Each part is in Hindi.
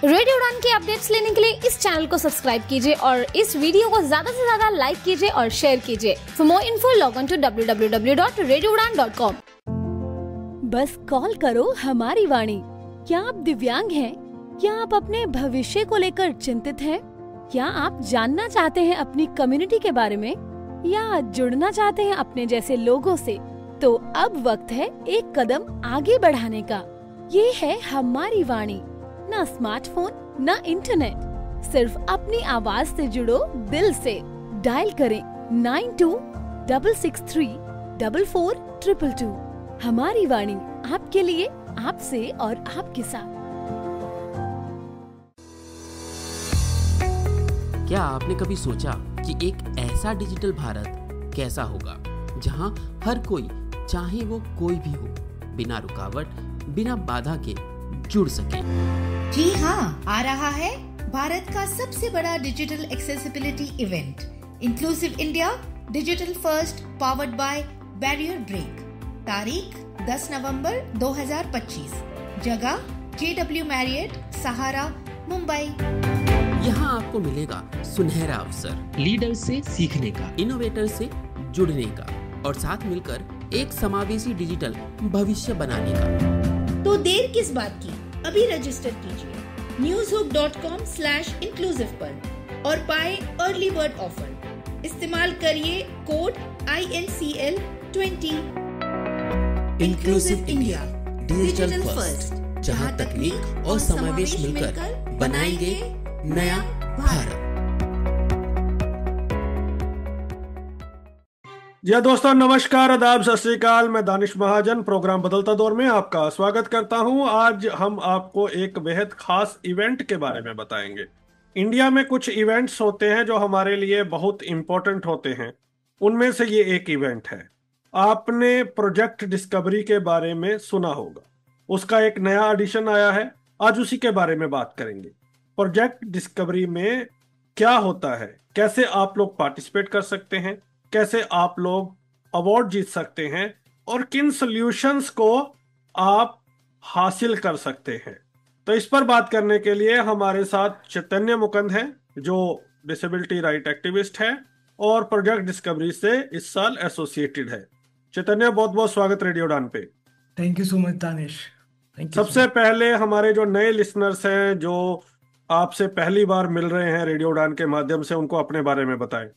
रेडियो उड़ान की अपडेट्स लेने के लिए इस चैनल को सब्सक्राइब कीजिए और इस वीडियो को ज्यादा से ज्यादा लाइक कीजिए और शेयर कीजिए। For more info log on to www.radioudan.com। बस कॉल करो हमारी वाणी। क्या आप दिव्यांग हैं? क्या आप अपने भविष्य को लेकर चिंतित हैं? क्या आप जानना चाहते हैं अपनी कम्युनिटी के बारे में या जुड़ना चाहते हैं अपने जैसे लोगों से? तो अब वक्त है एक कदम आगे बढ़ाने का। ये है हमारी वाणी। ना स्मार्टफोन ना इंटरनेट, सिर्फ अपनी आवाज से जुड़ो दिल से। डायल करें 9266344222। हमारी वाणी, आपके लिए, आपसे और आपके साथ। क्या आपने कभी सोचा कि एक ऐसा डिजिटल भारत कैसा होगा जहां हर कोई, चाहे वो कोई भी हो, बिना रुकावट, बिना बाधा के जुड़ सके? जी हाँ, आ रहा है भारत का सबसे बड़ा digital accessibility event, inclusive India digital first powered by barrier break. तारीख 10 नवंबर 2025। जगह JW मैरियट, सहारा, मुंबई। यहाँ आपको मिलेगा सुनहरा अवसर, लीडर से सीखने का, इनोवेटर से जुड़ने का और साथ मिलकर एक समावेशी डिजिटल भविष्य बनाने का। तो देर किस बात की, अभी रजिस्टर कीजिए newshook.com/inclusive पर और पाए अर्ली बर्ड ऑफर। इस्तेमाल करिए code INCL20। Inclusive India digital first, जहां तकनीक और समावेश मिलकर बनाएंगे नया भारत। जी दोस्तों, नमस्कार, आदाब, सत श्री अकाल। मैं दानिश महाजन प्रोग्राम बदलता दौर में आपका स्वागत करता हूं। आज हम आपको एक बेहद खास इवेंट के बारे में बताएंगे। इंडिया में कुछ इवेंट्स होते हैं जो हमारे लिए बहुत इंपॉर्टेंट होते हैं, उनमें से ये एक इवेंट है। आपने प्रोजेक्ट डिस्कवरी के बारे में सुना होगा, उसका एक नया एडिशन आया है। आज उसी के बारे में बात करेंगे। प्रोजेक्ट डिस्कवरी में क्या होता है, कैसे आप लोग पार्टिसिपेट कर सकते हैं, कैसे आप लोग अवार्ड जीत सकते हैं और किन सॉल्यूशंस को आप हासिल कर सकते हैं। तो इस पर बात करने के लिए हमारे साथ चैतन्य मुकुंद हैं, जो डिसेबिलिटी राइट एक्टिविस्ट है और प्रोजेक्ट डिस्कवरी से इस साल एसोसिएटेड है। चैतन्य, बहुत बहुत स्वागत रेडियो उड़ान पे। Thank you so much Danish. सबसे पहले हमारे जो नए लिसनर्स हैं, जो आपसे पहली बार मिल रहे हैं रेडियो उड़ान के माध्यम से, उनको अपने बारे में बताएं।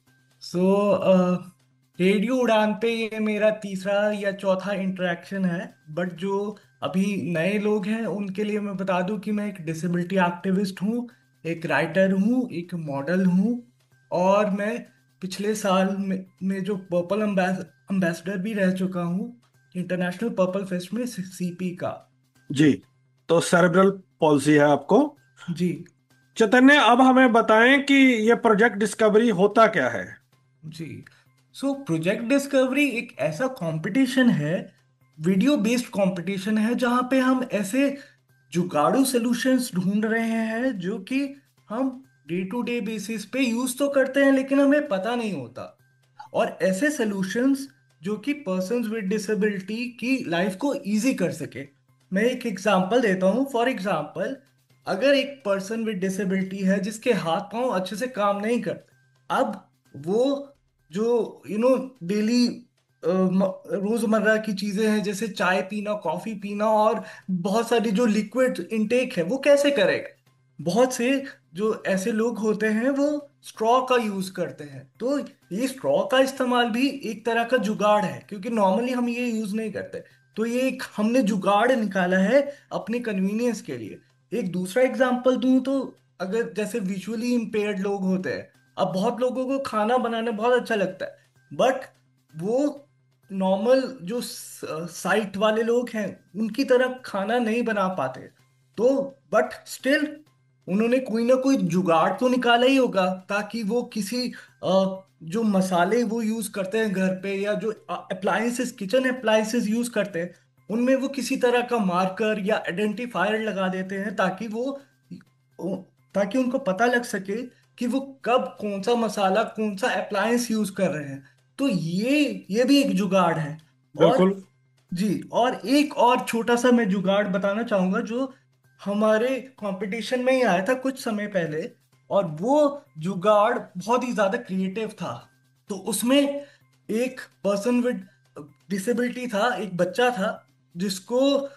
रेडियो उड़ान पे ये मेरा तीसरा या चौथा इंटरेक्शन है, बट जो अभी नए लोग हैं उनके लिए मैं बता दूं कि मैं एक डिसेबिलिटी एक्टिविस्ट हूँ, एक राइटर हूँ, एक मॉडल हूँ और मैं पिछले साल में जो पर्पल एम्बेसडर भी रह चुका हूँ इंटरनेशनल पर्पल फेस्ट में CP का। जी, तो सेरेब्रल पॉल्सी है आपको? जी। चैतन्य, अब हमें बताएं कि ये प्रोजेक्ट डिस्कवरी होता क्या है? जी, प्रोजेक्ट डिस्कवरी एक ऐसा कंपटीशन है, वीडियो बेस्ड कंपटीशन है, जहां पे हम ऐसे जुगाड़ू सॉल्यूशंस ढूंढ रहे हैं जो कि हम डे टू डे बेसिस पे यूज तो करते हैं लेकिन हमें पता नहीं होता, और ऐसे सॉल्यूशंस जो कि पर्सन्स विद डिसेबिलिटी की लाइफ को इजी कर सके। मैं एक एग्जांपल देता हूँ। फॉर एग्जांपल, अगर एक पर्सन विद डिसेबिलिटी है जिसके हाथ पांव अच्छे से काम नहीं करते, अब वो जो डेली रोजमर्रा की चीजें हैं जैसे चाय पीना, कॉफी पीना और बहुत सारी जो लिक्विड इनटेक है वो कैसे करेगा? बहुत से जो ऐसे लोग होते हैं वो स्ट्रॉ का यूज करते हैं। तो ये स्ट्रॉ का इस्तेमाल भी एक तरह का जुगाड़ है, क्योंकि नॉर्मली हम ये यूज नहीं करते। तो ये एक हमने जुगाड़ निकाला है अपनी कन्वीनियंस के लिए। एक दूसरा एग्जांपल दूं तो, अगर जैसे विजुअली इम्पेयर्ड लोग होते हैं, अब बहुत लोगों को खाना बनाना बहुत अच्छा लगता है, बट वो नॉर्मल जो साइट वाले लोग हैं उनकी तरह खाना नहीं बना पाते। तो बट स्टिल उन्होंने कोई ना कोई जुगाड़ तो निकाला ही होगा ताकि वो किसी जो मसाले वो यूज करते हैं घर पे, या जो अप्लायंसेस, किचन अप्लायंसेस यूज करते हैं, उनमें वो किसी तरह का मार्कर या आइडेंटिफायर लगा देते हैं ताकि उनको पता लग सके कि वो कब कौन सा मसाला, कौन सा अप्लायंस यूज कर रहे हैं। तो ये भी एक जुगाड़ है। बिल्कुल जी, और एक और छोटा सा मैं जुगाड़ बताना चाहूंगा जो हमारे कंपटीशन में ही आया था कुछ समय पहले, और वो जुगाड़ बहुत ही ज्यादा क्रिएटिव था। तो उसमें एक पर्सन विद डिसेबिलिटी था, एक बच्चा था जिसको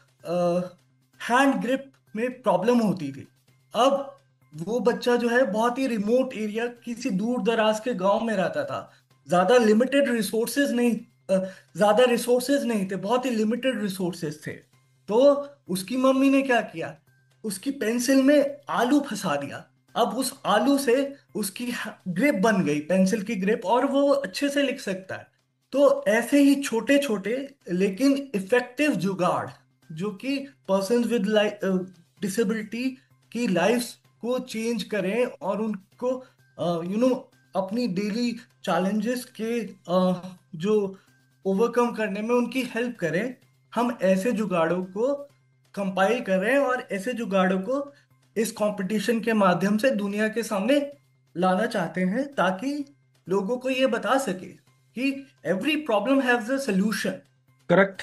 हैंड ग्रिप में प्रॉब्लम होती थी। अब वो बच्चा जो है बहुत ही रिमोट एरिया, किसी दूर दराज के गांव में रहता था। ज्यादा लिमिटेड रिसोर्सेज नहीं, ज्यादा रिसोर्सेज नहीं थे, बहुत ही लिमिटेड रिसोर्सेज थे। तो उसकी मम्मी ने क्या किया, उसकी पेंसिल में आलू फंसा दिया। अब उस आलू से उसकी ग्रिप बन गई, पेंसिल की ग्रिप, और वो अच्छे से लिख सकता है। तो ऐसे ही छोटे छोटे लेकिन इफेक्टिव जुगाड़ जो कि पर्सन विद डिसेबिलिटी की लाइफ को चेंज करें और उनको अपनी डेली चैलेंजेस के जो ओवरकम करने में उनकी हेल्प करें, हम ऐसे जुगाड़ों को कंपाइल कर रहे हैं और ऐसे जुगाड़ों को इस कंपटीशन के माध्यम से दुनिया के सामने लाना चाहते हैं, ताकि लोगों को ये बता सके कि every problem haves a solution. Correct.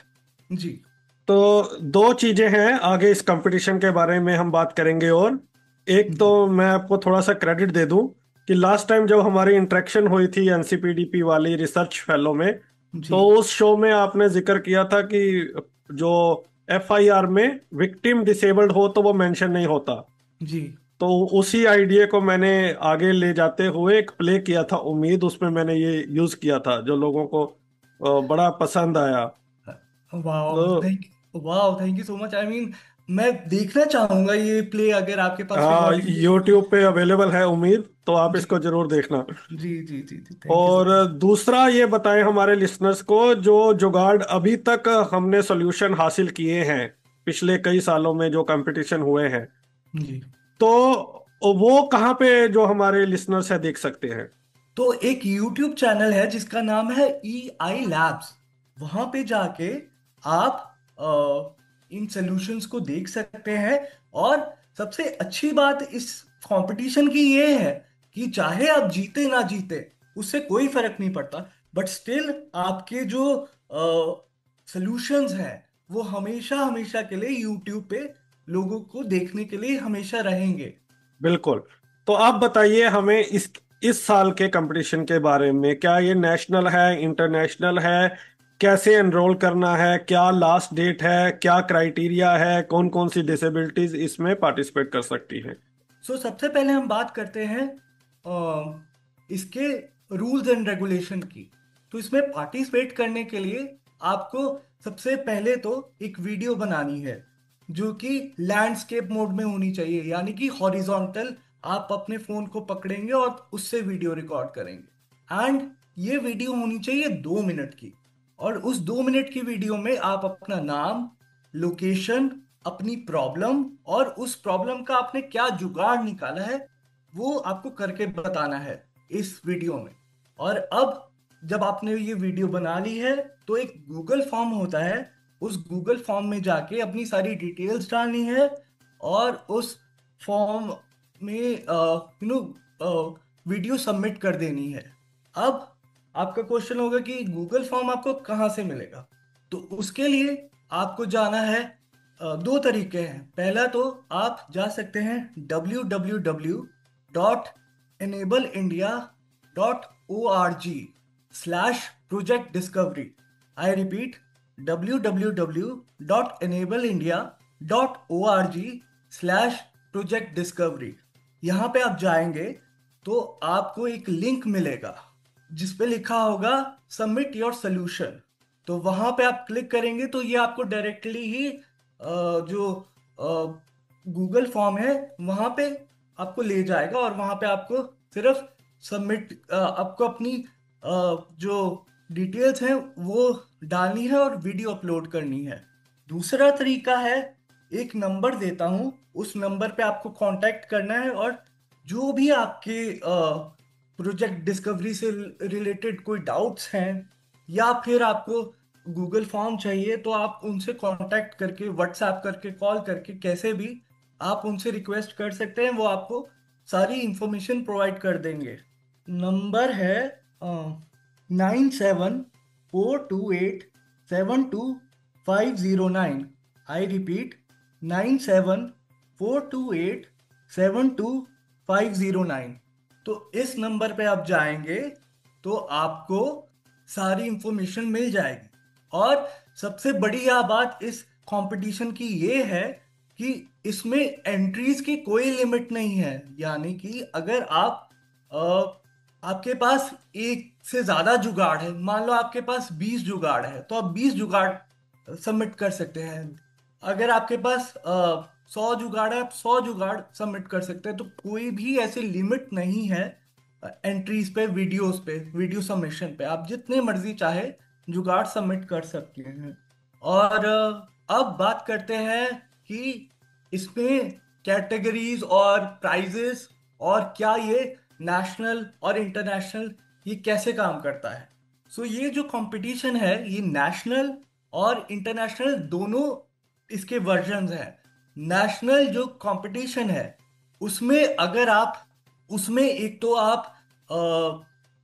जी। तो दो चीजें हैं आगे इस कंपटीशन के बारे में हम बात करेंगे। और एक तो जी। मैं आपको थोड़ा सा क्रेडिट दे दूं कि लास्ट टाइम जब हमारी इंटरेक्शन हुई थी एनसीपीडीपी वाली रिसर्च फेलो में, जी। तो उस शो में आपने जिक्र किया था कि जो एफआईआर में विक्टिम डिसेबल्ड हो तो वो मेंशन नहीं होता। जी। तो उसी आइडिया को मैंने आगे ले जाते हुए एक प्ले किया था उम्मीद, उसमें मैंने ये यूज किया था जो लोगों को बड़ा पसंद आया। वाह, तो thank you so much. I mean, मैं देखना चाहूंगा ये प्ले, अगर आपके पास हाँ, रिकॉर्डिंग है तो। यूट्यूब पे अवेलेबल है उम्मीद, तो आप जी। इसको जरूर देखना। जी। जी। जी। जी, थैंक यू सो और मच। दूसरा ये बताएं हमारे लिसनर्स को, जो जुगाड़ अभी तक हमने सॉल्यूशन हासिल किए हैं पिछले कई सालों में जो कंपटीशन हुए हैं, जी। तो वो कहाँ पे जो हमारे लिसनर्स है देख सकते हैं? तो एक YouTube चैनल है जिसका नाम है EI Labs। वहां पे जाके आप इन सॉल्यूशंस को देख सकते हैं। और सबसे अच्छी बात इस कंपटीशन की ये है कि चाहे आप जीते ना जीते, उससे कोई फर्क नहीं पड़ता, बट स्टिल आपके जो सॉल्यूशंस हैं वो हमेशा हमेशा के लिए YouTube पे लोगों को देखने के लिए हमेशा रहेंगे। बिल्कुल। तो आप बताइए हमें इस साल के कंपटीशन के बारे में, क्या ये नेशनल है, इंटरनेशनल है, कैसे एनरोल करना है, क्या लास्ट डेट है, क्या क्राइटेरिया है, कौन कौन सी डिसेबिलिटीज इसमें पार्टिसिपेट कर सकती हैं? सबसे पहले हम बात करते हैं इसके रूल्स एंड रेगुलेशन की। तो इसमें पार्टिसिपेट करने के लिए आपको सबसे पहले तो एक वीडियो बनानी है जो कि लैंडस्केप मोड में होनी चाहिए, यानी कि हॉरिजॉन्टल। आप अपने फोन को पकड़ेंगे और उससे वीडियो रिकॉर्ड करेंगे, एंड ये वीडियो होनी चाहिए 2 मिनट की। और उस 2 मिनट की वीडियो में आप अपना नाम, लोकेशन, अपनी प्रॉब्लम और उस प्रॉब्लम का आपने क्या जुगाड़ निकाला है वो आपको करके बताना है इस वीडियो में। और अब जब आपने ये वीडियो बना ली है तो एक गूगल फॉर्म होता है, उस गूगल फॉर्म में जाके अपनी सारी डिटेल्स डालनी है और उस फॉर्म में वीडियो सबमिट कर देनी है। अब आपका क्वेश्चन होगा कि गूगल फॉर्म आपको कहाँ से मिलेगा। तो उसके लिए आपको जाना है, दो तरीके हैं। पहला तो आप जा सकते हैं www.enableindia.org/project discovery। I repeat, www.enableindia.org/project discovery। यहाँ पे आप जाएंगे तो आपको एक लिंक मिलेगा जिस पे लिखा होगा सबमिट योर सोल्यूशन। तो वहां पे आप क्लिक करेंगे तो ये आपको डायरेक्टली ही जो गूगल फॉर्म है वहां पे आपको ले जाएगा, और वहां पे आपको सिर्फ सबमिट, आपको अपनी जो डिटेल्स हैं वो डालनी है और वीडियो अपलोड करनी है। दूसरा तरीका है, एक नंबर देता हूं, उस नंबर पे आपको कांटेक्ट करना है, और जो भी आपके प्रोजेक्ट डिस्कवरी से रिलेटेड कोई डाउट्स हैं या फिर आपको गूगल फॉर्म चाहिए, तो आप उनसे कांटेक्ट करके, व्हाट्सएप करके, कॉल करके, कैसे भी आप उनसे रिक्वेस्ट कर सकते हैं, वो आपको सारी इंफॉर्मेशन प्रोवाइड कर देंगे। नंबर है 9742872509। I repeat, 428-72-509। तो इस नंबर पे आप जाएंगे तो आपको सारी इंफॉर्मेशन मिल जाएगी। और सबसे बढ़िया बात इस कंपटीशन की ये है कि इसमें एंट्रीज की कोई लिमिट नहीं है। यानी कि अगर आपके पास एक से ज्यादा जुगाड़ है, मान लो आपके पास 20 जुगाड़ है, तो आप 20 जुगाड़ सबमिट कर सकते हैं। अगर आपके पास 100 जुगाड़ है, आप 100 जुगाड़ सबमिट कर सकते हैं। तो कोई भी ऐसी लिमिट नहीं है एंट्रीज पे, वीडियोस पे, वीडियो सबमिशन पे। आप जितने मर्जी चाहे जुगाड़ सबमिट कर सकते हैं। और अब बात करते हैं कि इसमें कैटेगरीज और प्राइजेस और क्या ये नेशनल और इंटरनेशनल ये कैसे काम करता है। सो ये जो कंपटीशन है ये नेशनल और इंटरनेशनल दोनों इसके वर्जन्स हैं। नेशनल जो कंपटीशन है उसमें अगर आप उसमें एक तो आप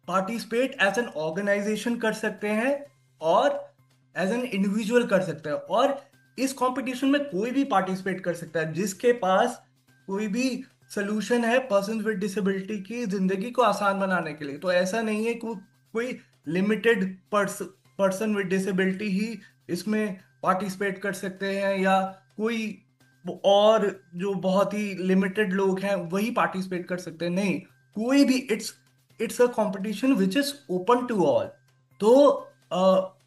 पार्टिसिपेट एज एन ऑर्गेनाइजेशन कर सकते हैं और एज एन इंडिविजुअल कर सकते हैं। और इस कंपटीशन में कोई भी पार्टिसिपेट कर सकता है जिसके पास कोई भी सोल्यूशन है पर्सन विद डिसेबिलिटी की जिंदगी को आसान बनाने के लिए। तो ऐसा नहीं है कि कोई लिमिटेड पर्सन विद डिसेबिलिटी ही इसमें पार्टिसिपेट कर सकते हैं या कोई और जो बहुत ही लिमिटेड लोग हैं वही पार्टिसिपेट कर सकते हैं। नहीं, कोई भी, it's a competition which is open to all. तो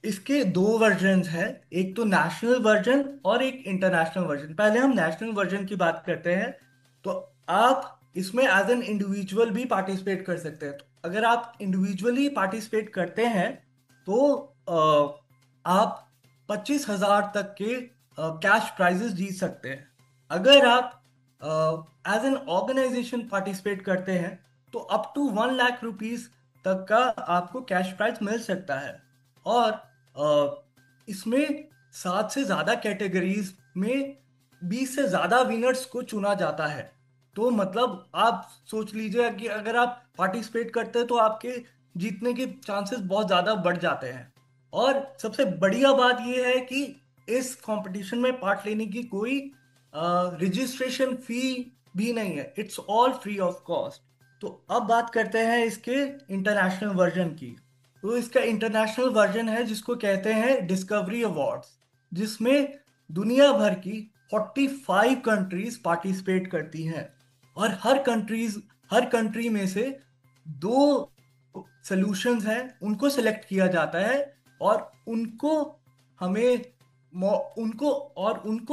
इसके दो वर्जन्स हैं, एक तो नेशनल वर्जन और एक इंटरनेशनल वर्जन। पहले हम नेशनल वर्जन की बात करते हैं। तो आप इसमें एज एन इंडिविजुअल भी पार्टिसिपेट कर सकते हैं। तो अगर आप इंडिविजुअली पार्टिसिपेट करते हैं तो आप 25,000 तक के कैश प्राइजेस जीत सकते हैं। अगर आप एज एन ऑर्गेनाइजेशन पार्टिसिपेट करते हैं तो अप टू 1 लाख रुपीस तक का आपको कैश प्राइज मिल सकता है। और इसमें 7 से ज्यादा कैटेगरीज में 20 से ज्यादा विनर्स को चुना जाता है। तो मतलब आप सोच लीजिए कि अगर आप पार्टिसिपेट करते हैं तो आपके जीतने के चांसेस बहुत ज्यादा बढ़ जाते हैं। और सबसे बढ़िया बात यह है कि इस कंपटीशन में पार्ट लेने की कोई रजिस्ट्रेशन फी भी नहीं है। It's all free of cost. तो अब बात करते हैं इसके इंटरनेशनल वर्जन की। तो इसका इंटरनेशनल वर्जन है जिसको कहते हैं डिस्कवरी अवार्ड्स, जिसमें दुनिया भर की 45 कंट्रीज पार्टिसिपेट करती हैं। और हर कंट्री में से 2 सॉल्यूशंस हैं, उनको सेलेक्ट किया जाता है और उनको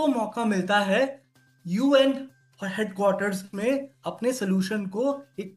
मौका मिलता है यूएन हेडक्वार्टर्स में अपने सॉल्यूशन को एक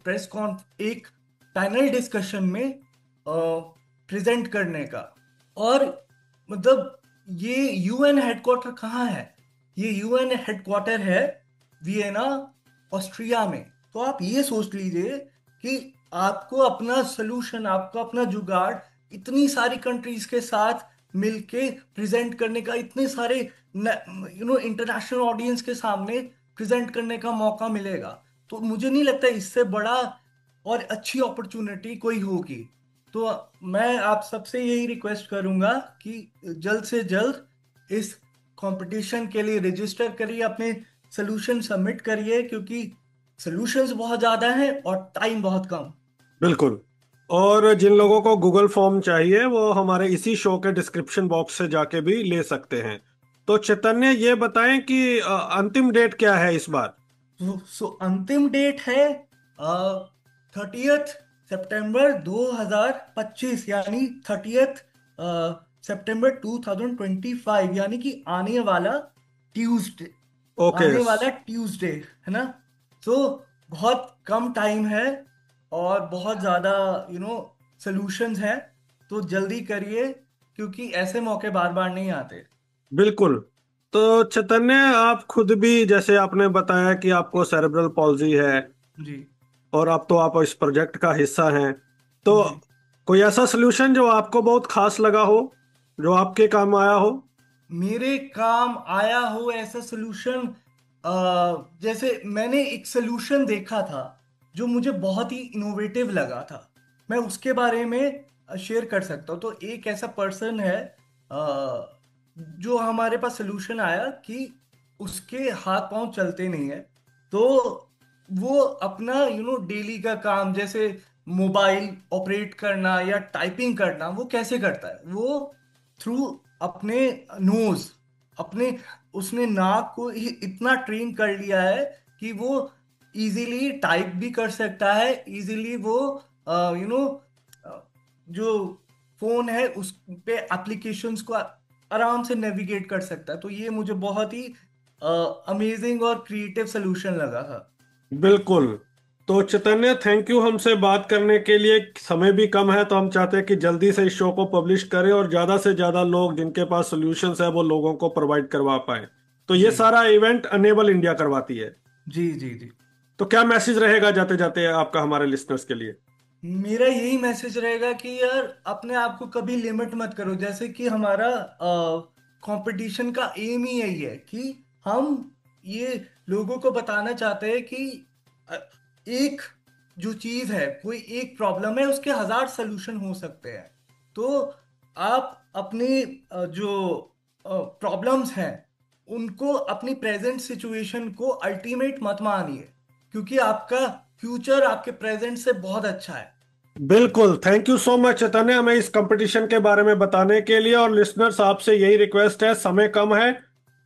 पैनल डिस्कशन में प्रेजेंट करने का। और मतलब ये यूएन हेडक्वार्टर कहाँ है? ये यूएन हेडक्वार्टर है वियना, ऑस्ट्रिया में। तो आप ये सोच लीजिए कि आपको अपना सॉल्यूशन, आपका अपना जुगाड़ इतनी सारी कंट्रीज के साथ मिलके प्रेजेंट करने का, इतने सारे इंटरनेशनल ऑडियंस के सामने प्रेजेंट करने का मौका मिलेगा। तो मुझे नहीं लगता इससे बड़ा और अच्छी अपॉर्चुनिटी कोई होगी। तो मैं आप सबसे यही रिक्वेस्ट करूंगा कि जल्द से जल्द इस कंपटीशन के लिए रजिस्टर करिए, अपने सोल्यूशन सबमिट करिए, क्योंकि सोल्यूशंस बहुत ज्यादा हैं और टाइम बहुत कम। बिल्कुल। और जिन लोगों को गूगल फॉर्म चाहिए वो हमारे इसी शो के डिस्क्रिप्शन बॉक्स से जाके भी ले सकते हैं। तो चैतन्य ये बताएं कि अंतिम डेट क्या है इस बार? सो अंतिम डेट है 30 सितंबर 2025, यानी 30 सितंबर 2025, यानी कि आने वाला ट्यूसडे। ओके। आने वाला ट्यूसडे है ना। तो बहुत कम टाइम है और बहुत ज्यादा सॉल्यूशंस हैं। तो जल्दी करिए क्योंकि ऐसे मौके बार बार नहीं आते। बिल्कुल। तो चैतन्य, आप खुद भी जैसे आपने बताया कि आपको सेरेब्रल पॉल्जी है जी और अब तो आप इस प्रोजेक्ट का हिस्सा हैं, तो जी। कोई ऐसा सलूशन जो आपको बहुत खास लगा हो, जो आपके काम आया हो? मेरे काम आया हो ऐसा सोल्यूशन, जैसे मैंने एक सोल्यूशन देखा था जो मुझे बहुत ही इनोवेटिव लगा था, मैं उसके बारे में शेयर कर सकता हूँ। तो एक ऐसा पर्सन है जो हमारे पास सोल्यूशन आया कि उसके हाथ पांव चलते नहीं है, तो वो अपना डेली का काम जैसे मोबाइल ऑपरेट करना या टाइपिंग करना वो कैसे करता है? वो थ्रू अपने नोज, अपने उसने नाक को इतना ट्रेन कर लिया है कि वो इजीली टाइप भी कर सकता है, इजीली वो यू नो जो फोन है उस पे एप्लीकेशंस को आराम से नेविगेट कर सकता है। तो ये मुझे बहुत ही अमेजिंग और क्रिएटिव सोल्यूशन लगा था। बिल्कुल। तो चैतन्य, थैंक यू हमसे बात करने के लिए। समय भी कम है तो हम चाहते हैं कि जल्दी से इस शो को पब्लिश करें और ज्यादा से ज्यादा लोग जिनके पास सॉल्यूशंस है वो लोगों को प्रोवाइड करवा पाए। तो ये जी सारा इवेंट अनेबल इंडिया करवाती है। जी जी जी। तो क्या मैसेज रहेगा जाते जाते आपका हमारे लिसनर्स के लिए? मेरा यही मैसेज रहेगा कि यार अपने आप को कभी लिमिट मत करो। जैसे कि हमारा कंपटीशन का एम ही यही है कि हम ये लोगों को बताना चाहते हैं कि अ, एक जो चीज है, कोई एक प्रॉब्लम है, उसके 1000 सलूशन हो सकते हैं। तो आप अपने जो प्रॉब्लम्स हैं उनको, अपनी प्रेजेंट सिचुएशन को अल्टीमेट मत मानिए, क्योंकि आपका फ्यूचर आपके प्रेजेंट से बहुत अच्छा है। बिल्कुल। थैंक यू सो मच चैतन्य हमें इस कंपटीशन के बारे में बताने के लिए। और लिसनर्स, आपसे यही रिक्वेस्ट है, समय कम है,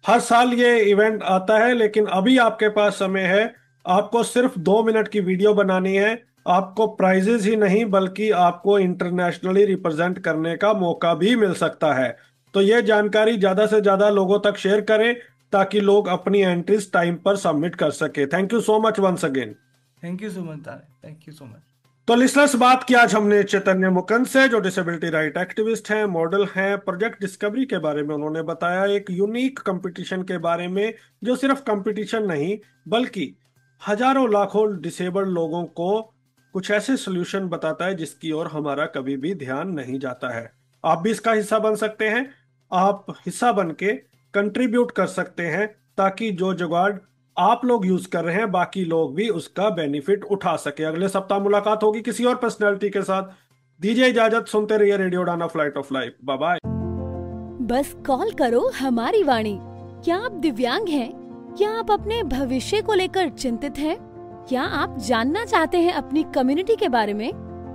हर साल ये इवेंट आता है, लेकिन अभी आपके पास समय है। आपको सिर्फ 2 मिनट की वीडियो बनानी है। आपको प्राइजेस ही नहीं बल्कि आपको इंटरनेशनली रिप्रेजेंट करने का मौका भी मिल सकता है। तो ये जानकारी ज्यादा से ज्यादा लोगों तक शेयर करें ताकि लोग अपनी एंट्रीज टाइम पर सबमिट कर सके। Thank you so much once अगेन। Thank you so much Tare, thank you so much. तो लिसनर्स, बात की आज हमने चैतन्य मुकुंद से, जो डिसेबिलिटी राइट एक्टिविस्ट हैं, मॉडल हैं। प्रोजेक्ट डिस्कवरी के बारे में उन्होंने बताया, एक यूनिक कंपटीशन के बारे में जो सिर्फ कंपटीशन नहीं बल्कि हजारों लाखों डिसेबल्ड लोगों को कुछ ऐसे सॉल्यूशन बताता है जिसकी ओर हमारा कभी भी ध्यान नहीं जाता है। आप भी इसका हिस्सा बन सकते हैं। आप हिस्सा बन के कंट्रीब्यूट कर सकते हैं ताकि जो जुगाड़ आप लोग यूज कर रहे हैं बाकी लोग भी उसका बेनिफिट उठा सके। अगले सप्ताह मुलाकात होगी किसी और पर्सनैलिटी के साथ। दीजिए इजाजत, सुनते रहिए radio Udaan, flight of life. Bye bye. बस कॉल करो हमारी वाणी। क्या आप दिव्यांग हैं? क्या आप अपने भविष्य को लेकर चिंतित हैं? क्या आप जानना चाहते हैं अपनी कम्युनिटी के बारे में,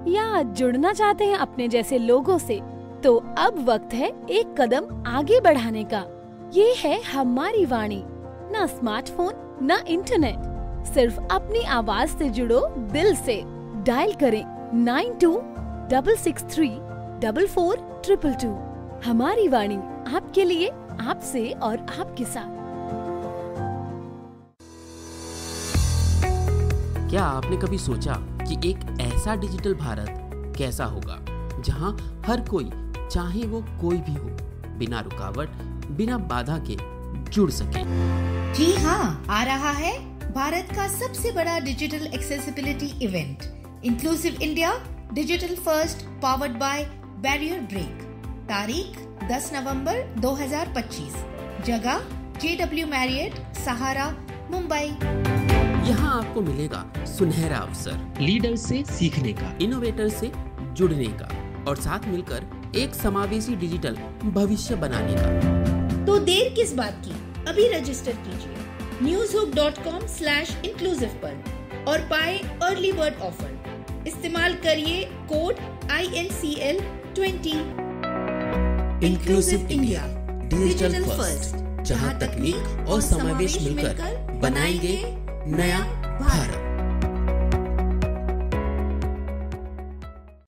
या जुड़ना चाहते हैं अपने जैसे लोगों से? तो अब वक्त है एक कदम आगे बढ़ाने का। ये है हमारी वाणी। ना स्मार्टफोन, ना इंटरनेट, सिर्फ अपनी आवाज से जुड़ो दिल से। डायल करें 9266344222। हमारी वाणी, आपके लिए, आपसे और आपके साथ। क्या आपने कभी सोचा कि एक ऐसा डिजिटल भारत कैसा होगा जहां हर कोई, चाहे वो कोई भी हो, बिना रुकावट, बिना बाधा के जुड़ सके? जी हाँ, आ रहा है भारत का सबसे बड़ा digital accessibility event, inclusive India digital first powered by barrier break. तारीख 10 नवंबर 2025। जगह JW मैरियट, सहारा, मुंबई। यहाँ आपको मिलेगा सुनहरा अवसर, लीडर से सीखने का, इनोवेटर से जुड़ने का और साथ मिलकर एक समावेशी डिजिटल भविष्य बनाने का। तो देर किस बात की, अभी रजिस्टर कीजिए newshook.com/inclusive पर और पाए अर्ली बर्ड ऑफर। इस्तेमाल करिए code INCL20। Inclusive India digital first, जहां तकनीक और समावेश मिलकर बनाएंगे नया भारत।